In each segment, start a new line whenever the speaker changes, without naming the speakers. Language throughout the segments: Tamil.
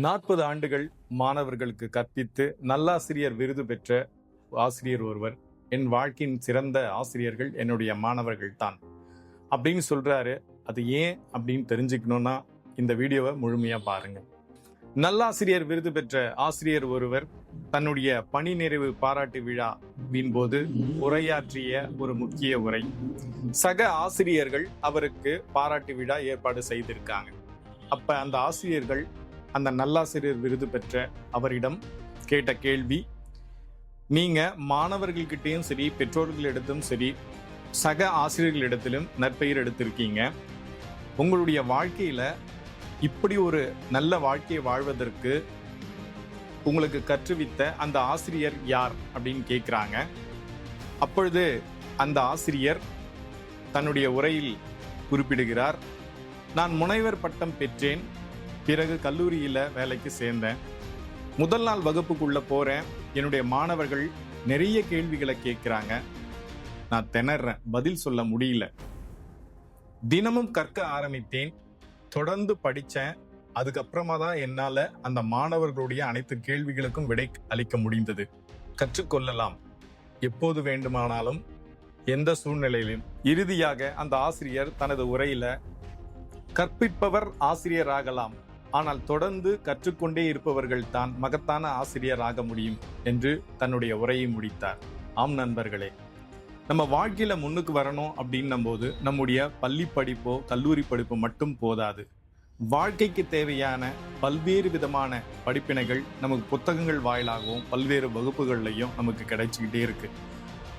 40 ஆண்டுகள் மாணவர்களுக்கு கற்பித்து நல்லாசிரியர் விருது பெற்ற ஆசிரியர் ஒருவர். என் வாழ்க்கையின் சிறந்த ஆசிரியர்கள் என்னுடைய மாணவர்கள் தான் அப்படின்னு சொல்றாரு. அது ஏன் அப்படின்னு தெரிஞ்சுக்கணும்னா இந்த வீடியோவை முழுமையா பாருங்க. நல்லாசிரியர் விருது பெற்ற ஆசிரியர் ஒருவர் தன்னுடைய பணி நிறைவு பாராட்டு விழாவின் போது உரையாற்றிய ஒரு முக்கிய உரை. சக ஆசிரியர்கள் அவருக்கு பாராட்டு விழா ஏற்பாடு செய்திருக்காங்க. அப்ப அந்த ஆசிரியர்கள் அந்த நல்லாசிரியர் விருது பெற்ற அவரிடம் கேட்ட கேள்வி, நீங்க மாணவர்கள்கிட்டையும் சரி பெற்றோர்களிடத்தும் சரி சக ஆசிரியர்களிடத்திலும் நற்பெயர் எடுத்திருக்கீங்க. உங்களுடைய வாழ்க்கையில இப்படி ஒரு நல்ல வாழ்க்கையை வாழ்வதற்கு உங்களுக்கு கற்றுவித்த அந்த ஆசிரியர் யார் அப்படின்னு கேட்குறாங்க. அப்பொழுது அந்த ஆசிரியர் தன்னுடைய உரையில் குறிப்பிடுகிறார், நான் முனைவர் பட்டம் பெற்றேன், பிறகு கல்லூரியில் வேலைக்கு சேர்ந்தேன். முதல் நாள் வகுப்புக்குள்ள போறேன், என்னுடைய மாணவர்கள் நிறைய கேள்விகளை கேட்குறாங்க. நான் திணறேன், பதில் சொல்ல முடியல. தினமும் கற்க ஆரம்பித்தேன், தொடர்ந்து படித்தேன். அதுக்கப்புறமா தான் என்னால் அந்த மாணவர்களுடைய அனைத்து கேள்விகளுக்கும் விடை அளிக்க முடிந்தது. கற்றுக்கொள்ளலாம் எப்போது வேண்டுமானாலும், எந்த சூழ்நிலையிலும். இறுதியாக அந்த ஆசிரியர் தனது உரையில, கற்பிப்பவர் ஆசிரியராகலாம், ஆனால் தொடர்ந்து கற்றுக்கொண்டே இருப்பவர்கள் தான் மகத்தான ஆசிரியர் ஆக முடியும் என்று தன்னுடைய உரையை முடித்தார். ஆம் நண்பர்களே, நம்ம வாழ்க்கையில முன்னுக்கு வரணும் அப்படின்னும் போது நம்முடைய பள்ளி படிப்போ கல்லூரி படிப்போ மட்டும் போதாது. வாழ்க்கைக்கு தேவையான பல்வேறு விதமான படிப்பினைகள் நமக்கு புத்தகங்கள் வாயிலாகவும் பல்வேறு வகுப்புகள்லையும் நமக்கு கிடைச்சிக்கிட்டே இருக்கு.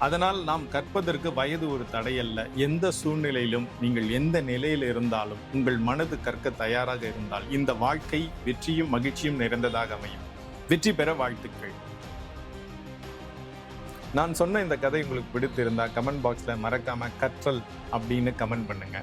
அதனால் நாம் கற்பதற்கு வயது ஒரு தடையல்ல. எந்த சூழ்நிலையிலும் நீங்கள் எந்த நிலையில் இருந்தாலும் உங்கள் மனது கற்க தயாராக இருந்தால் இந்த வாழ்க்கை வெற்றியும் மகிழ்ச்சியும் நிறைந்ததாக அமையும். வெற்றி பெற வாழ்த்துக்கள். நான் சொன்ன இந்த கதை உங்களுக்கு பிடித்திருந்தா கமெண்ட் பாக்ஸ்ல மறக்காம கற்றல் அப்படின்னு கமெண்ட் பண்ணுங்க.